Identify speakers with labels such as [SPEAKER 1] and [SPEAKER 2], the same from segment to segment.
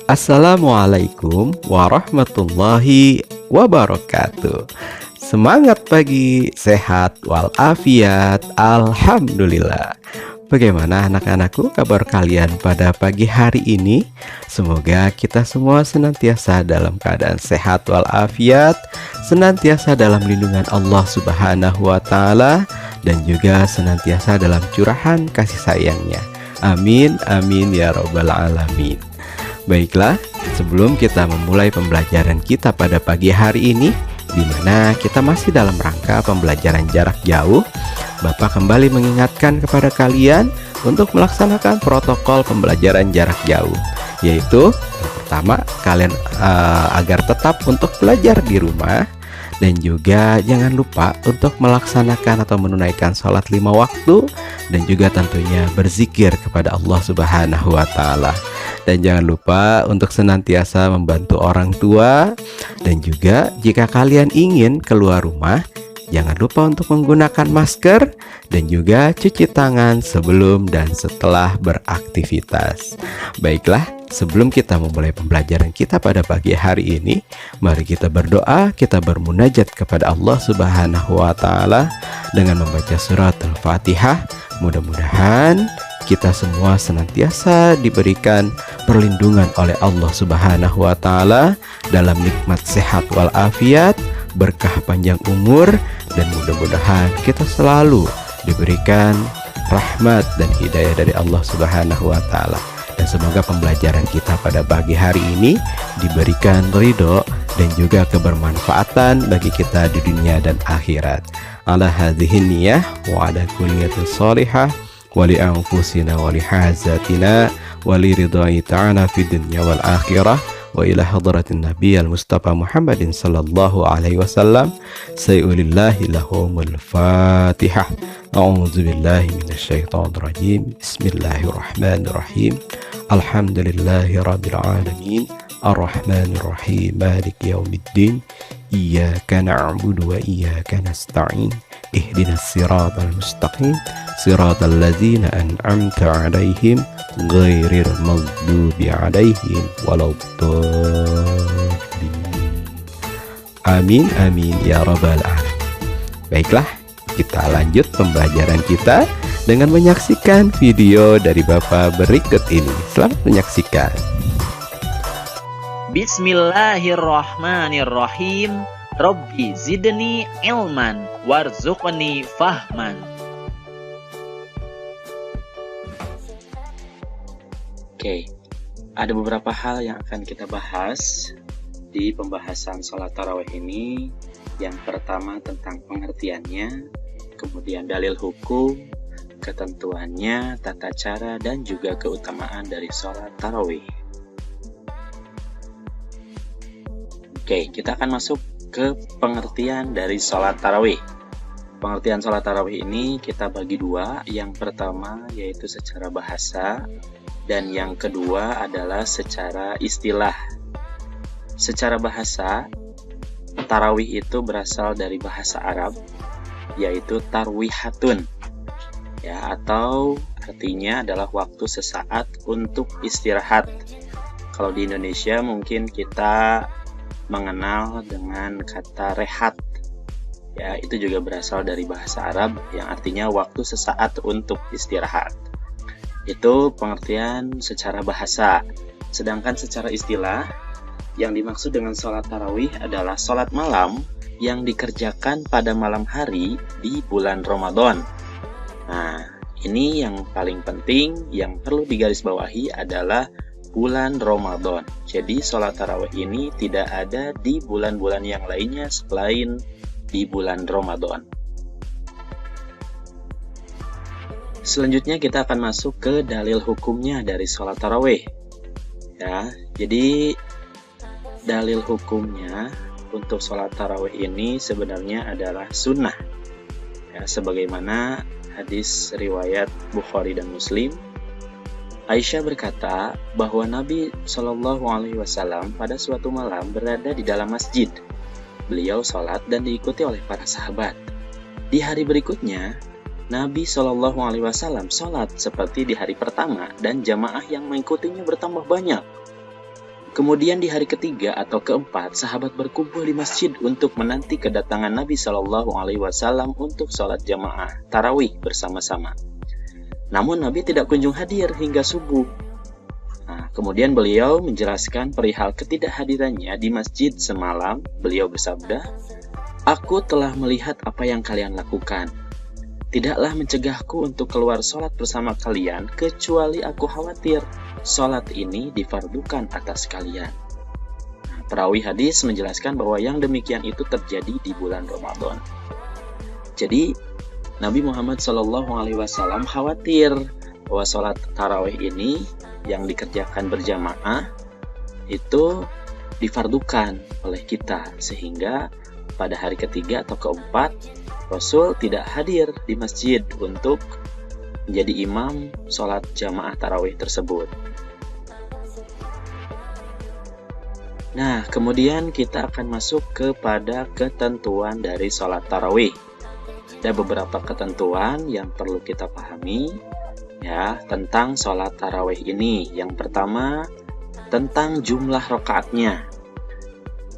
[SPEAKER 1] Assalamualaikum warahmatullahi wabarakatuh. Semangat pagi, sehat walafiat, alhamdulillah. Bagaimana anak-anakku kabar kalian pada pagi hari ini? Semoga kita semua senantiasa dalam keadaan sehat walafiat, senantiasa dalam lindungan Allah Subhanahu wa taala, dan juga senantiasa dalam curahan kasih sayangnya. Amin amin ya rabbal alamin. Baiklah, sebelum kita memulai pembelajaran kita pada pagi hari ini, di mana kita masih dalam rangka pembelajaran jarak jauh, Bapak kembali mengingatkan kepada kalian untuk melaksanakan protokol pembelajaran jarak jauh, yaitu yang pertama, kalian agar tetap untuk belajar di rumah, dan juga jangan lupa untuk melaksanakan atau menunaikan sholat 5 waktu, dan juga tentunya berzikir kepada Allah Subhanahu wa taala. Dan jangan lupa untuk senantiasa membantu orang tua, dan juga jika kalian ingin keluar rumah, jangan lupa untuk menggunakan masker dan juga cuci tangan sebelum dan setelah beraktivitas. Baiklah, sebelum kita memulai pembelajaran kita pada pagi hari ini, mari kita berdoa, kita bermunajat kepada Allah Subhanahu wa taala dengan membaca surat Al-Fatihah. Mudah-mudahan kita semua senantiasa diberikan perlindungan oleh Allah Subhanahu wa taala dalam nikmat sehat walafiat, berkah panjang umur, dan mudah-mudahan kita selalu diberikan rahmat dan hidayah dari Allah Subhanahu wa taala. Dan semoga pembelajaran kita pada pagi hari ini diberikan ridho dan juga kebermanfaatan bagi kita di dunia dan akhirat. Ala hadhihi niyah wa ala kulli niyatin shalihah wa li anfusina wa li hazatina wa li ridai ta'ala fid dunya wal akhirah. Wa ila hadratin Nabi al-Mustafa Muhammadin sallallahu alaihi wasallam. Sayulillahi lahumul Fatihah. A'udzu billahi minasyaitonir rajim. Bismillahirrahmanirrahim. Alhamdulillahi rabbil alamin. Arrahmanir rahim. Maliki yaumiddin. Iyyaka na'budu wa iyyaka nasta'in. Ihdinas siratal mustaqim. Siratal ladzina an'amta 'alaihim ghairil maghdubi 'alaihim waladdallin. Amin amin ya rabbal alamin. Baiklah, kita lanjut pembelajaran kita dengan menyaksikan video dari Bapak berikut ini. Selamat menyaksikan.
[SPEAKER 2] Bismillahirrahmanirrahim. Rabbi zidni ilman warzuqni fahman.
[SPEAKER 3] Oke, ada beberapa hal yang akan kita bahas di pembahasan sholat tarawih ini. Yang pertama tentang pengertiannya, kemudian dalil hukum, ketentuannya, tata cara, dan juga keutamaan dari sholat tarawih. Oke, kita akan masuk ke pengertian dari sholat tarawih. Pengertian sholat tarawih ini kita bagi dua. Yang pertama yaitu secara bahasa, dan yang kedua adalah secara istilah. Secara bahasa, tarawih itu berasal dari bahasa Arab, yaitu tarwihatun, ya, atau artinya adalah waktu sesaat untuk istirahat. Kalau di Indonesia mungkin kita mengenal dengan kata rehat, ya, itu juga berasal dari bahasa Arab yang artinya waktu sesaat untuk istirahat. Itu pengertian secara bahasa. Sedangkan secara istilah, yang dimaksud dengan sholat tarawih adalah sholat malam yang dikerjakan pada malam hari di bulan Ramadan. Nah, ini yang paling penting, yang perlu digarisbawahi adalah bulan Ramadan. Jadi sholat tarawih ini tidak ada di bulan-bulan yang lainnya selain di bulan Ramadan. Selanjutnya kita akan masuk ke dalil hukumnya dari sholat tarawih. Ya, jadi dalil hukumnya untuk sholat tarawih ini sebenarnya adalah sunnah. Ya, sebagaimana hadis riwayat Bukhari dan Muslim, Aisyah berkata bahwa Nabi Shallallahu Alaihi Wasallam pada suatu malam berada di dalam masjid. Beliau sholat dan diikuti oleh para sahabat. Di hari berikutnya, Nabi Shallallahu Alaihi Wasallam sholat seperti di hari pertama dan jamaah yang mengikutinya bertambah banyak. Kemudian di hari ketiga atau keempat, sahabat berkumpul di masjid untuk menanti kedatangan Nabi Shallallahu Alaihi Wasallam untuk sholat jamaah tarawih bersama-sama. Namun Nabi tidak kunjung hadir hingga subuh. Nah, kemudian beliau menjelaskan perihal ketidakhadirannya di masjid semalam. Beliau bersabda, "Aku telah melihat apa yang kalian lakukan. Tidaklah mencegahku untuk keluar sholat bersama kalian, kecuali aku khawatir sholat ini difardukan atas kalian." Nah, perawi hadis menjelaskan bahwa yang demikian itu terjadi di bulan Ramadan. Jadi, Nabi Muhammad SAW khawatir bahwa sholat tarawih ini yang dikerjakan berjamaah itu difardukan oleh kita, sehingga pada hari ketiga atau keempat Rasul tidak hadir di masjid untuk menjadi imam sholat jamaah tarawih tersebut. Nah, kemudian kita akan masuk kepada ketentuan dari sholat tarawih. Ada beberapa ketentuan yang perlu kita pahami ya tentang sholat tarawih ini. Yang pertama, tentang jumlah rakaatnya.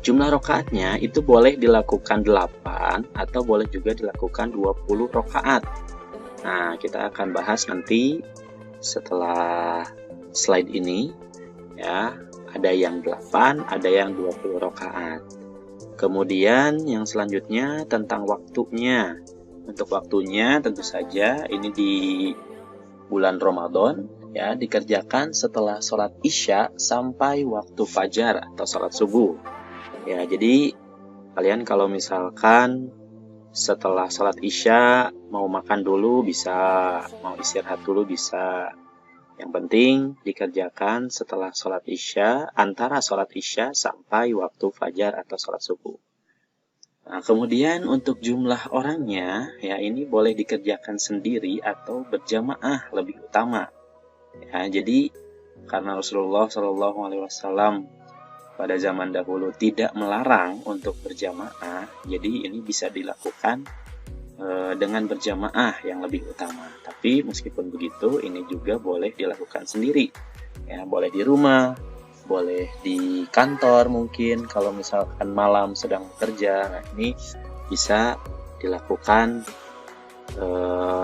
[SPEAKER 3] Jumlah rakaatnya itu boleh dilakukan 8 atau boleh juga dilakukan 20 rakaat. Nah, kita akan bahas nanti setelah slide ini ya. Ada yang 8, ada yang 20 rakaat. Kemudian yang selanjutnya tentang waktunya. Untuk waktunya tentu saja ini di bulan Ramadan ya, dikerjakan setelah sholat Isya sampai waktu fajar atau sholat subuh. Ya, jadi kalian kalau misalkan setelah sholat Isya mau makan dulu bisa, mau istirahat dulu bisa. Yang penting dikerjakan setelah sholat Isya, antara sholat Isya sampai waktu fajar atau sholat subuh. Nah, kemudian untuk jumlah orangnya, ya ini boleh dikerjakan sendiri atau berjamaah lebih utama. Ya, jadi karena Rasulullah SAW pada zaman dahulu tidak melarang untuk berjamaah, jadi ini bisa dilakukan dengan berjamaah yang lebih utama. Tapi meskipun begitu, ini juga boleh dilakukan sendiri. Ya, boleh di rumah, boleh di kantor mungkin kalau misalkan malam sedang bekerja. Nah, ini bisa dilakukan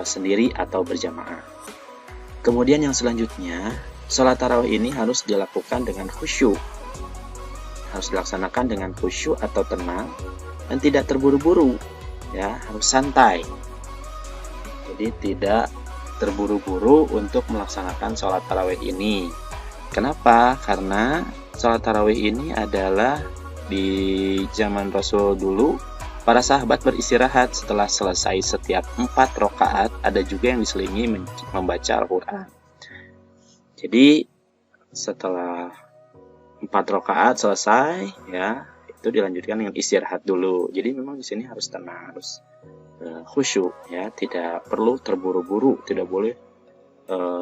[SPEAKER 3] sendiri atau berjamaah. Kemudian yang selanjutnya, sholat tarawih ini harus dilakukan dengan khusyuk. Harus dilaksanakan dengan khusyuk atau tenang dan tidak terburu-buru, ya, harus santai. Jadi tidak terburu-buru untuk melaksanakan sholat tarawih ini. Kenapa? Karena sholat tarawih ini adalah di zaman Rasul dulu, para sahabat beristirahat setelah selesai setiap 4 rakaat. Ada juga yang diselingi membaca Al-Quran. Jadi setelah 4 rakaat selesai, ya itu dilanjutkan dengan istirahat dulu. Jadi memang di sini harus tenang, harus khusyuk, ya, tidak perlu terburu-buru, tidak boleh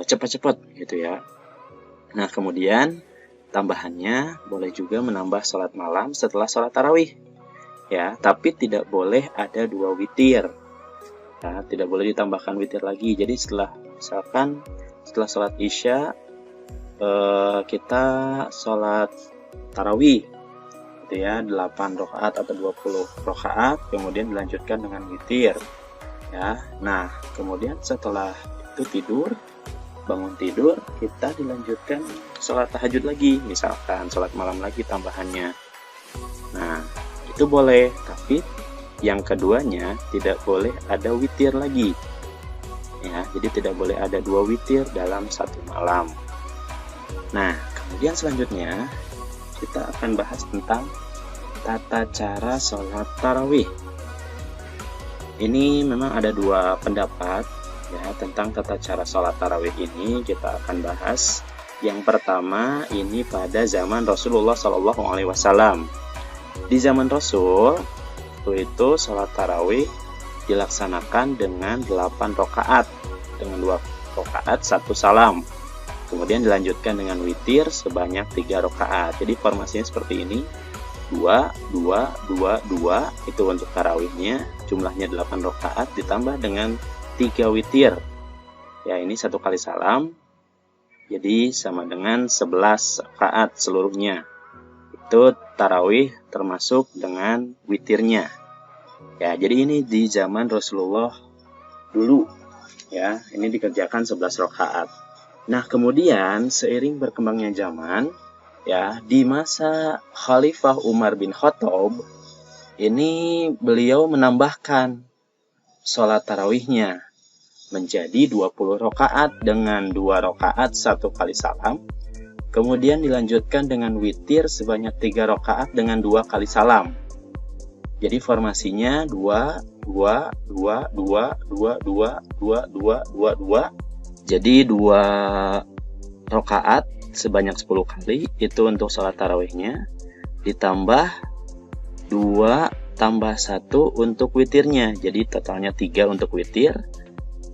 [SPEAKER 3] cepat-cepat gitu ya. Nah, kemudian tambahannya boleh juga menambah sholat malam setelah sholat tarawih, ya, tapi tidak boleh ada 2 witir, ya, tidak boleh ditambahkan witir lagi. Jadi misalkan setelah sholat Isya kita sholat tarawih gitu ya, 8 rakaat atau 20 rakaat, kemudian dilanjutkan dengan witir ya. Nah, kemudian setelah itu bangun tidur, kita dilanjutkan sholat tahajud lagi, misalkan sholat malam lagi tambahannya. Nah, itu boleh, tapi yang keduanya tidak boleh ada witir lagi ya. Jadi tidak boleh ada 2 witir dalam satu malam. Nah, kemudian selanjutnya kita akan bahas tentang tata cara sholat tarawih. Ini memang ada 2 pendapat ya tentang tata cara sholat tarawih ini. Kita akan bahas yang pertama ini pada zaman Rasulullah SAW. Di zaman Rasul itu sholat tarawih dilaksanakan dengan 8 rakaat, dengan 2 rakaat 1 salam. Kemudian dilanjutkan dengan witir sebanyak 3 rakaat. Jadi formasinya seperti ini, 2, 2, 2, 2, itu untuk tarawihnya. Jumlahnya 8 rakaat ditambah dengan 3 witir. Ya, ini 1 kali salam. Jadi sama dengan 11 rakaat seluruhnya. yaitu tarawih termasuk dengan witirnya. Ya, jadi ini di zaman Rasulullah dulu ya, ini dikerjakan 11 rakaat. Nah, kemudian seiring berkembangnya zaman ya, di masa Khalifah Umar bin Khattab ini beliau menambahkan sholat tarawihnya menjadi 20 rakaat dengan 2 rakaat 1 kali salam. Kemudian dilanjutkan dengan witir sebanyak 3 rakaat dengan 2 kali salam. Jadi formasinya 2, 2, 2, 2, 2, 2, 2, 2, 2, 2. Jadi 2 rakaat sebanyak 10 kali itu untuk sholat tarawihnya. Ditambah 2 tambah 1 untuk witirnya. Jadi totalnya 3 untuk witir.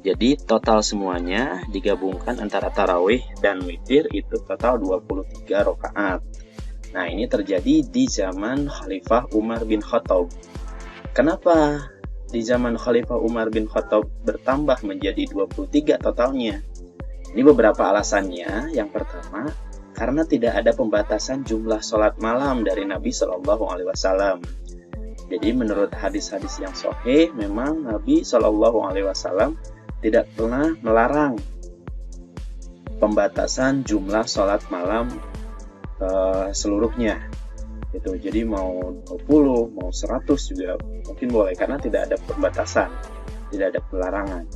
[SPEAKER 3] Jadi total semuanya digabungkan antara tarawih dan witir itu total 23 rakaat. Nah, ini terjadi di zaman Khalifah Umar bin Khattab. Kenapa di zaman Khalifah Umar bin Khattab bertambah menjadi 23 totalnya? Ini beberapa alasannya. Yang pertama, karena tidak ada pembatasan jumlah sholat malam dari Nabi Shallallahu Alaihi Wasallam. Jadi menurut hadis-hadis yang sahih, memang Nabi Shallallahu Alaihi Wasallam tidak pernah melarang pembatasan jumlah sholat malam seluruhnya. Gitu. Jadi mau 20, mau 100 juga mungkin boleh karena tidak ada pembatasan, tidak ada pelarangan.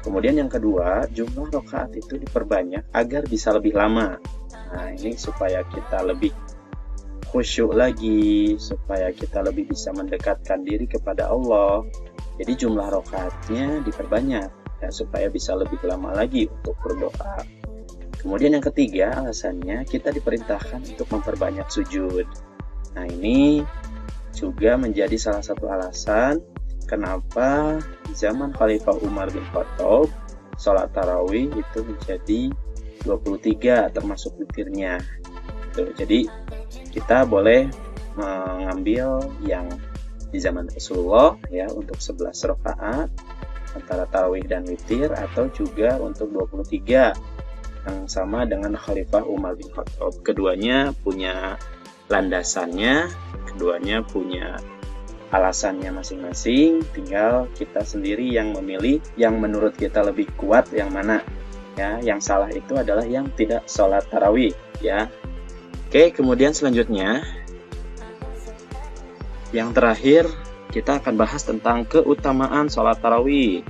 [SPEAKER 3] Kemudian yang kedua, jumlah rakaat itu diperbanyak agar bisa lebih lama. Nah, ini supaya kita lebih khusyuk lagi, supaya kita lebih bisa mendekatkan diri kepada Allah. Jadi jumlah rakaatnya diperbanyak ya, supaya bisa lebih lama lagi untuk berdoa. Kemudian yang ketiga alasannya, kita diperintahkan untuk memperbanyak sujud. Nah, ini juga menjadi salah satu alasan kenapa di zaman Khalifah Umar bin Khattab sholat tarawih itu menjadi 23 termasuk witirnya. Jadi kita boleh mengambil yang di zaman Rasulullah ya untuk 11 rakaat antara tarawih dan witir, atau juga untuk 23 yang sama dengan Khalifah Umar bin Khattab. Keduanya punya landasannya, keduanya punya alasannya masing-masing, tinggal kita sendiri yang memilih yang menurut kita lebih kuat yang mana ya. Yang salah itu adalah yang tidak sholat tarawih ya. Oke, kemudian selanjutnya yang terakhir kita akan bahas tentang keutamaan sholat tarawih.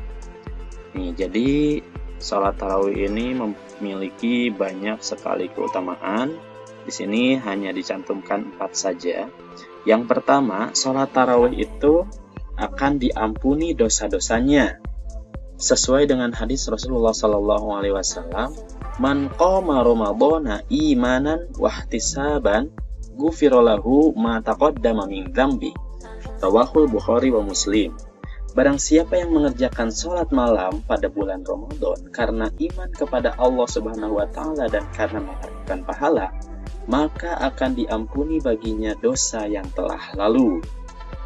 [SPEAKER 3] Nih, jadi sholat tarawih ini memiliki banyak sekali keutamaan. Di sini hanya dicantumkan 4 saja. Yang pertama, sholat tarawih itu akan diampuni dosa-dosanya. Sesuai dengan hadis Rasulullah SAW, man qama ramadhana imanan wahtisaban ghufira lahu ma taqaddama min dzambi. Rawahul Bukhari wa Muslim. Barang siapa yang mengerjakan sholat malam pada bulan Ramadan karena iman kepada Allah Subhanahu wa Ta'ala dan karena mengharapkan pahala, maka akan diampuni baginya dosa yang telah lalu.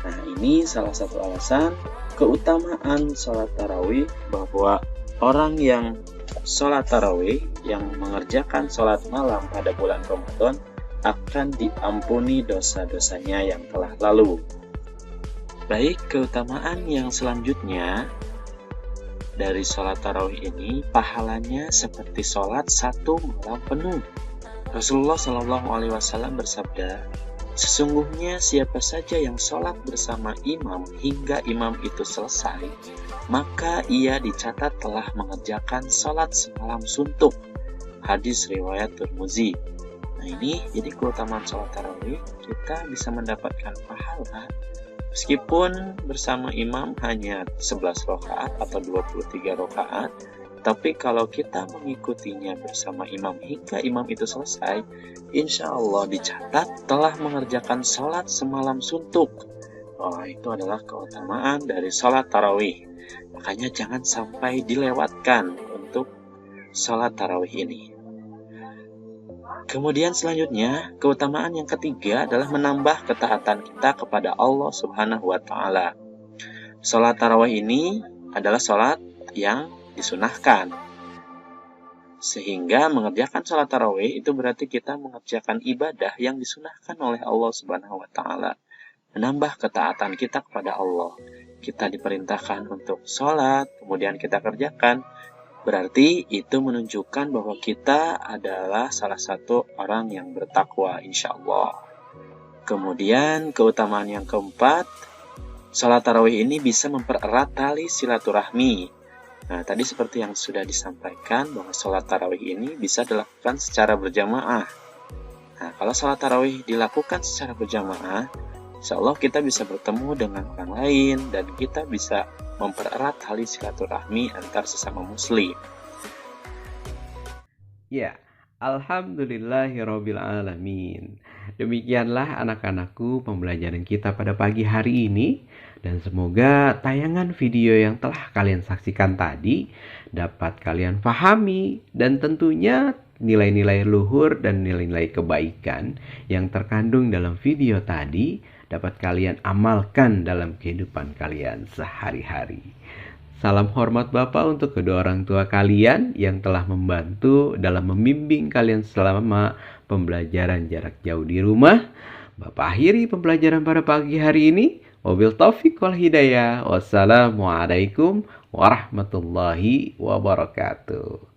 [SPEAKER 3] Nah, ini salah satu alasan keutamaan sholat tarawih, bahwa orang yang sholat tarawih, yang mengerjakan sholat malam pada bulan Ramadan, akan diampuni dosa-dosanya yang telah lalu. Baik, keutamaan yang selanjutnya dari sholat tarawih ini, pahalanya seperti sholat 1 malam penuh. Rasulullah SAW bersabda, sesungguhnya siapa saja yang sholat bersama imam hingga imam itu selesai, maka ia dicatat telah mengerjakan sholat semalam suntuk. Hadis riwayat Tirmizi. Nah, ini jadi keutamaan sholat tarawih, kita bisa mendapatkan pahala meskipun bersama imam hanya 11 rakaat atau 23 rakaat, tapi kalau kita mengikutinya bersama imam hingga imam itu selesai, insya Allah dicatat telah mengerjakan sholat semalam suntuk. Oh, itu adalah keutamaan dari sholat tarawih. Makanya jangan sampai dilewatkan untuk sholat tarawih ini. Kemudian selanjutnya, keutamaan yang ketiga adalah menambah ketaatan kita kepada Allah Subhanahu wa Ta'ala. Sholat tarawih ini adalah sholat yang disunahkan. Sehingga mengerjakan sholat tarawih itu berarti kita mengerjakan ibadah yang disunahkan oleh Allah Subhanahu wa Ta'ala, menambah ketaatan kita kepada Allah. Kita diperintahkan untuk sholat, kemudian kita kerjakan, berarti itu menunjukkan bahwa kita adalah salah satu orang yang bertakwa, insya Allah. Kemudian keutamaan yang keempat, sholat tarawih ini bisa mempererat tali silaturahmi. Nah, tadi seperti yang sudah disampaikan bahwa sholat tarawih ini bisa dilakukan secara berjamaah. Nah, kalau sholat tarawih dilakukan secara berjamaah, insya Allah kita bisa bertemu dengan orang lain dan kita bisa mempererat tali silaturahmi antar sesama muslim.
[SPEAKER 1] Ya, alhamdulillahirabbil alamin. Demikianlah anak-anakku pembelajaran kita pada pagi hari ini, dan semoga tayangan video yang telah kalian saksikan tadi dapat kalian pahami, dan tentunya nilai-nilai luhur dan nilai-nilai kebaikan yang terkandung dalam video tadi dapat kalian amalkan dalam kehidupan kalian sehari-hari. Salam hormat Bapak untuk kedua orang tua kalian yang telah membantu dalam membimbing kalian selama pembelajaran jarak jauh di rumah. Bapak akhiri pembelajaran pada pagi hari ini. Wabil taufiq wal hidayah. Wassalamualaikum warahmatullahi wabarakatuh.